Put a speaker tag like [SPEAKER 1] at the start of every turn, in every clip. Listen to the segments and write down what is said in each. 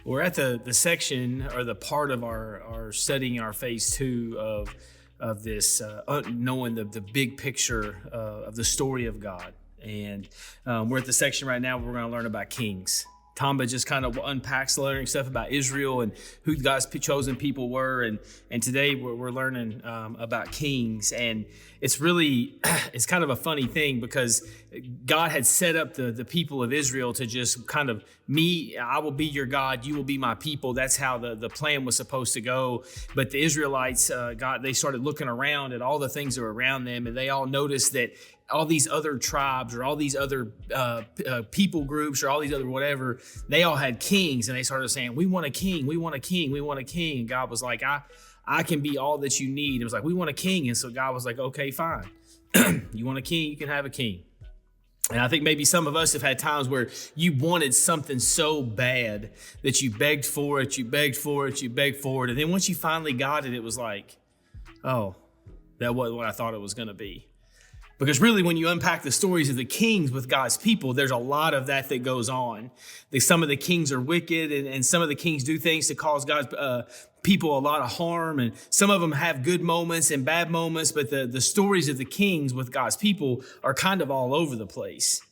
[SPEAKER 1] We're at the section or the part of our studying our phase two of this knowing the big picture of the story of God. And we're at the section right now where we're going to learn about kings. Tamba just kind of unpacks learning stuff about Israel and who God's chosen people were. And today we're learning about kings. And it's really, it's kind of a funny thing because God had set up the people of Israel to just kind of I will be your God, you will be my people. That's how the plan was supposed to go. But the Israelites, they started looking around at all the things that were around them, and they all noticed that all these other tribes or all these other people groups or all these other whatever, they all had kings, and they started saying, we want a king, we want a king, we want a king. And God was like, I can be all that you need. It was like, we want a king. And so God was like, okay, fine. You want a king, you can have a king. And I think maybe some of us have had times where you wanted something so bad that you begged for it, you begged for it, you begged for it. And then once you finally got it, it was like, oh, that wasn't what I thought it was going to be. Because really, when you unpack the stories of the kings with God's people, there's a lot of that goes on. Some of the kings are wicked, and some of the kings do things to cause God's people a lot of harm. And some of them have good moments and bad moments, but the stories of the kings with God's people are kind of all over the place.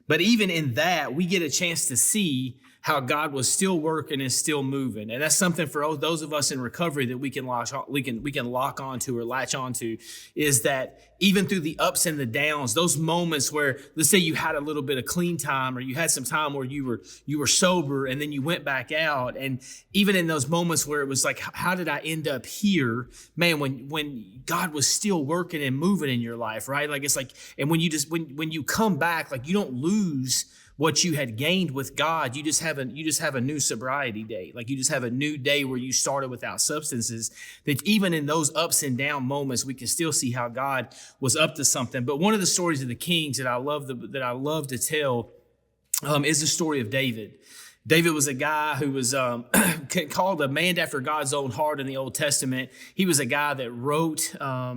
[SPEAKER 1] But even in that, we get a chance to see how God was still working and still moving. And that's something for those of us in recovery that we can lock onto or latch onto, is that even through the ups and the downs, those moments where, let's say you had a little bit of clean time, or you had some time where you were sober and then you went back out. And even in those moments where it was like, how did I end up here? Man, when God was still working and moving in your life, right? Like, it's like, and when you come back, like, you don't lose what you had gained with God. You just have a new sobriety day. Like, you just have a new day where you started without substances. That even in those ups and down moments, we can still see how God was up to something. But one of the stories of the kings that I love to tell is the story of David. David was a guy who was called a man after God's own heart in the Old Testament. He was a guy that wrote a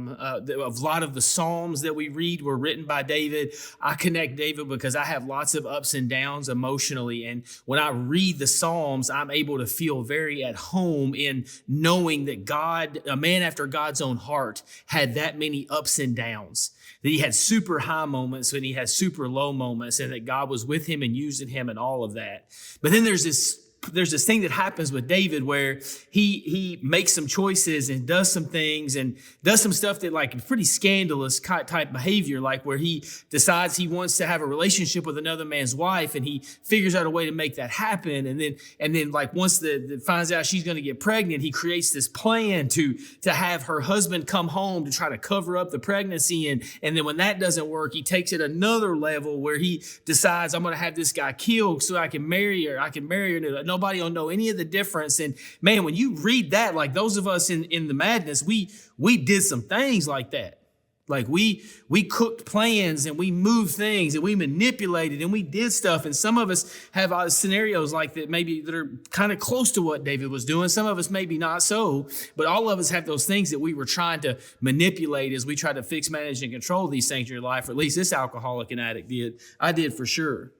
[SPEAKER 1] lot of the Psalms that we read were written by David. I connect David because I have lots of ups and downs emotionally. And when I read the Psalms, I'm able to feel very at home in knowing that God, a man after God's own heart, had that many ups and downs. That he had super high moments and he had super low moments, and that God was with him and using him and all of that. But then there's this thing that happens with David where he makes some choices and does some things and does some stuff that, like, pretty scandalous type behavior, like where he decides he wants to have a relationship with another man's wife, and he figures out a way to make that happen. And then like once finds out she's going to get pregnant, he creates this plan to have her husband come home to try to cover up the pregnancy. And then when that doesn't work, he takes it another level where he decides, I'm going to have this guy killed so I can marry her. Nobody will know any of the difference. And man, when you read that, like, those of us in the madness, we did some things like that. Like, we cooked plans and we moved things and we manipulated and we did stuff. And some of us have scenarios like that, maybe that are kind of close to what David was doing. Some of us maybe not so, but all of us have those things that we were trying to manipulate as we tried to fix, manage, and control these things in your life. Or at least this alcoholic and addict did. I did for sure.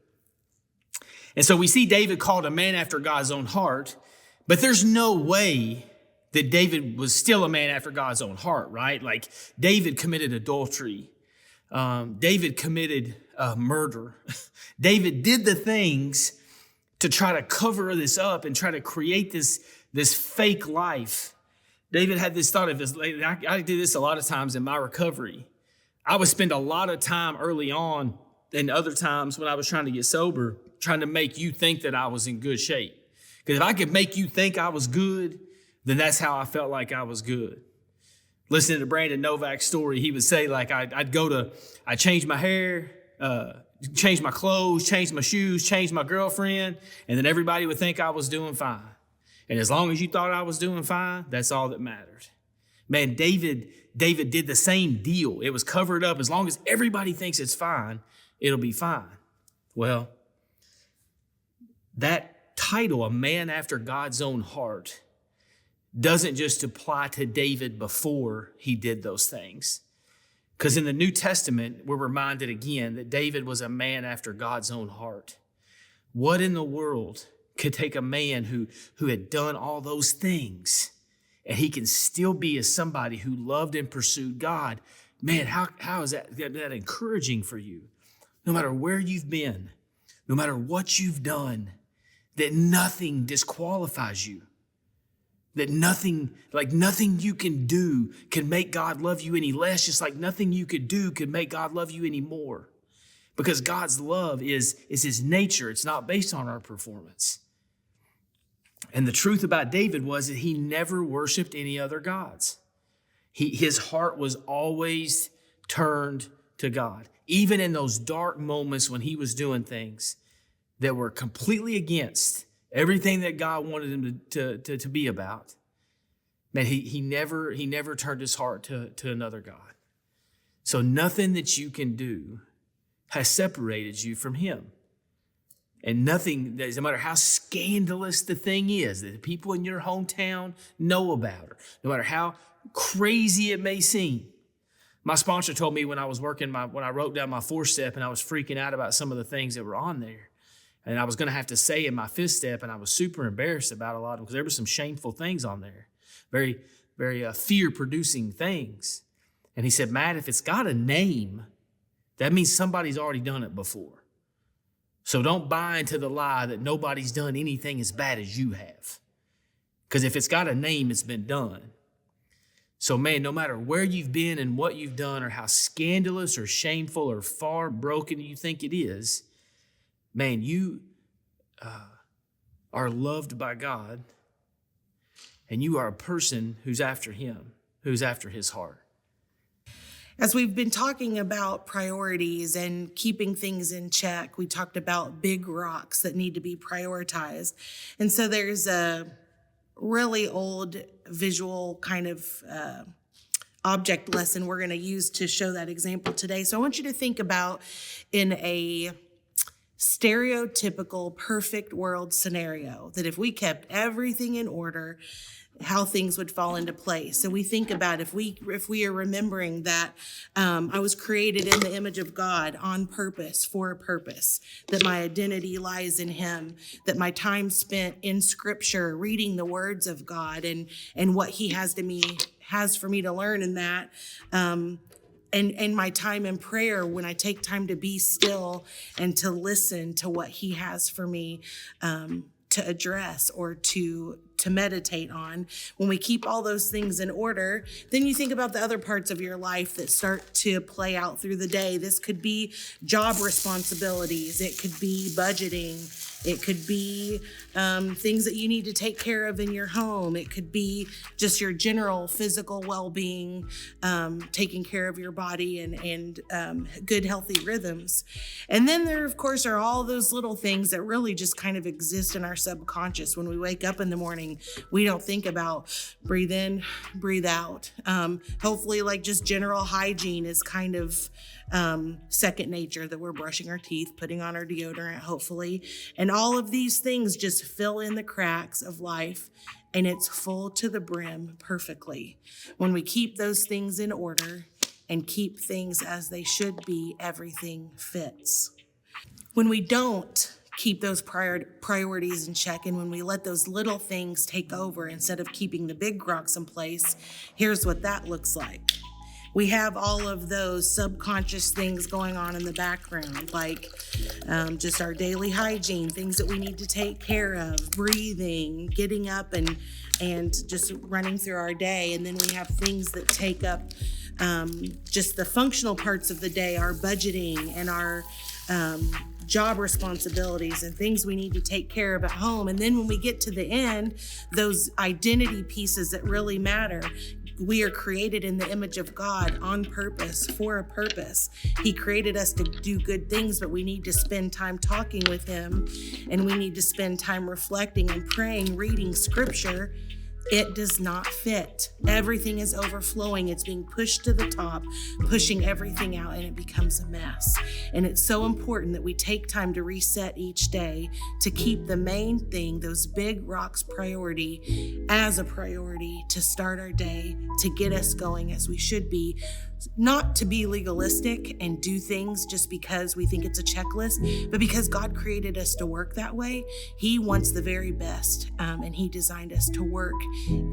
[SPEAKER 1] And so we see David called a man after God's own heart, but there's no way that David was still a man after God's own heart, right? Like, David committed adultery. David committed murder. David did the things to try to cover this up and try to create this fake life. David had this thought of this. I did this a lot of times in my recovery. I would spend a lot of time early on and other times when I was trying to get sober, trying to make you think that I was in good shape. Because if I could make you think I was good, then that's how I felt like I was good. Listening to Brandon Novak's story, he would say, like, I'd change my hair, change my clothes, change my shoes, change my girlfriend, and then everybody would think I was doing fine. And as long as you thought I was doing fine, that's all that mattered. Man, David did the same deal. It was covered up. As long as everybody thinks it's fine, it'll be fine. Well, that title, a man after God's own heart, doesn't just apply to David before he did those things. Because in the New Testament, we're reminded again that David was a man after God's own heart. What in the world could take a man who had done all those things, and he can still be as somebody who loved and pursued God. Man, how is that encouraging for you? No matter where you've been, no matter what you've done, that nothing disqualifies you. That nothing you can do can make God love you any less, just like nothing you could do could make God love you any more. Because God's love is his nature. It's not based on our performance. And the truth about David was that he never worshiped any other gods. His heart was always turned to God. Even in those dark moments when he was doing things that were completely against everything that God wanted him to be about, man, he never turned his heart to another God. So nothing that you can do has separated you from him. And nothing, no matter how scandalous the thing is that the people in your hometown know about, or no matter how crazy it may seem. My sponsor told me when I was working when I wrote down my 4-step and I was freaking out about some of the things that were on there. And I was going to have to say in my 5th step, and I was super embarrassed about a lot of them because there were some shameful things on there. Very, very fear-producing things. And he said, Matt, if it's got a name, that means somebody's already done it before. So don't buy into the lie that nobody's done anything as bad as you have. Because if it's got a name, it's been done. So man, no matter where you've been and what you've done or how scandalous or shameful or far broken you think it is, man, you are loved by God, and you are a person who's after him, who's after his heart.
[SPEAKER 2] As we've been talking about priorities and keeping things in check, we talked about big rocks that need to be prioritized. And so there's a really old visual kind of object lesson we're going to use to show that example today. So I want you to think about in a stereotypical perfect world scenario that if we kept everything in order, how things would fall into place. So we think about if we are remembering that I was created in the image of God on purpose, for a purpose, that my identity lies in him, that my time spent in scripture, reading the words of God and what he has for me to learn in that, and my time in prayer when I take time to be still and to listen to what he has for me to address or to meditate on. When we keep all those things in order, then you think about the other parts of your life that start to play out through the day. This could be job responsibilities. It could be budgeting. It could be things that you need to take care of in your home. It could be just your general physical well-being, taking care of your body and good, healthy rhythms. And then there, of course, are all those little things that really just kind of exist in our subconscious. When we wake up in the morning, we don't think about breathe in, breathe out. Hopefully, like just general hygiene is kind of second nature, that we're brushing our teeth, putting on our deodorant, hopefully. And all of these things just fill in the cracks of life, and it's full to the brim perfectly. When we keep those things in order and keep things as they should be, everything fits. When we don't keep those priorities in check, and when we let those little things take over instead of keeping the big rocks in place, here's what that looks like. We have all of those subconscious things going on in the background, like just our daily hygiene, things that we need to take care of, breathing, getting up and just running through our day. And then we have things that take up just the functional parts of the day, our budgeting and our job responsibilities and things we need to take care of at home. And then when we get to the end, those identity pieces that really matter. We are created in the image of God on purpose, for a purpose. He created us to do good things, but we need to spend time talking with him, and we need to spend time reflecting and praying, reading scripture. It does not fit. Everything is overflowing. It's being pushed to the top, pushing everything out, and it becomes a mess. And it's so important that we take time to reset each day, to keep the main thing, those big rocks priority, as a priority to start our day, to get us going as we should be, not to be legalistic and do things just because we think it's a checklist, but because God created us to work that way. He wants the very best, and He designed us to work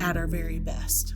[SPEAKER 2] at our very best.